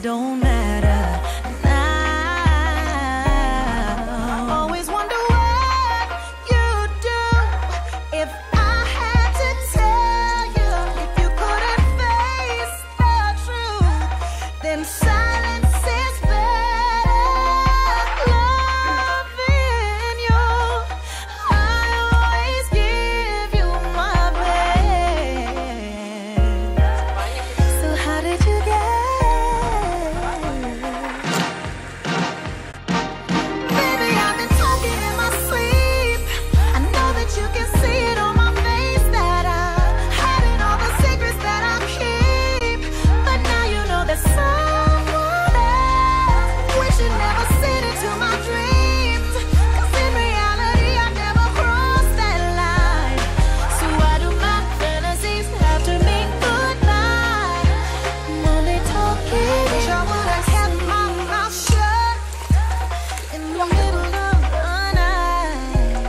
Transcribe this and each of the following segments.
it don't matter now. Always wonder what you'd do if I had to tell you. If you couldn't face the truth, then silence is better. Loving you, I always give you my best. So how did you get? Baby, I've been talking in my sleep. I know that you can see it on my face that I'm hiding all the secrets that I keep. But now you know that someone else. We should never sit into my dreams, 'cause in reality I never crossed that line. So why do my fantasies have to mean goodbye? I'm only talking. Wish I would've kept my mouth shut in the middle of the night.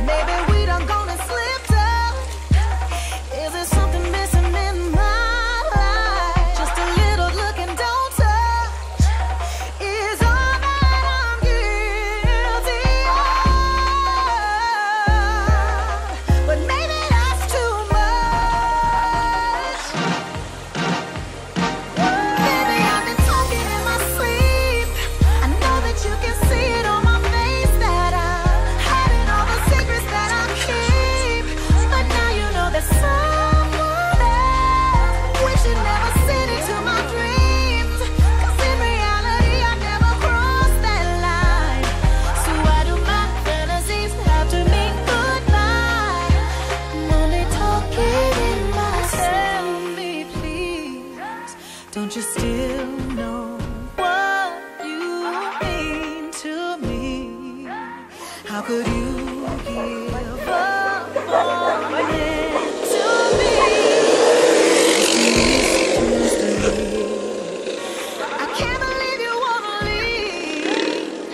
Maybe we done gone and slipped up. Is there something missing in my life? Just a little look and don't touch is all that I'm guilty of. But maybe that's too much. Baby, I've been talking in my sleep. I know that you can see it on my face that I'm hiding all the secrets that I keep. But now you know that someone else. We should never sit into my dreams, 'cause in reality I never crossed that line. So why do my fantasies have to mean goodbye? I'm only talking in my sleep. Tell me, please, don't you still know what you mean to me? How could you give up on it to me? I can't believe you wanna leave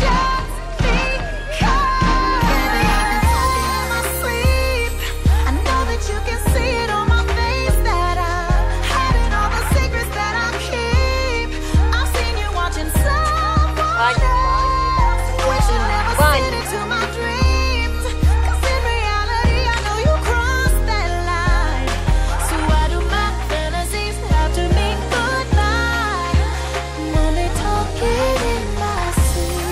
just because. Baby, I've been talking in my sleep. I know that you can see it on my face that I'm hiding all the secrets that I keep. I've seen you watching someone else. We should never sit into my dreams, 'cause in reality I know you crossed that line. So why do my fantasies have to mean goodbye? I'm only talking in my sleep.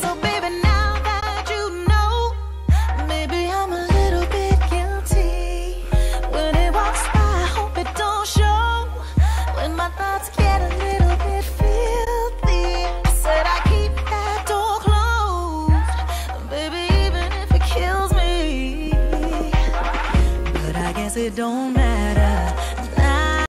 So baby, now that you know, maybe I'm a little bit guilty. When it walks by, I hope it don't show. When my thoughts get a little bit filthy, said I keep that door closed, baby, even if it kills me. But I guess it don't matter.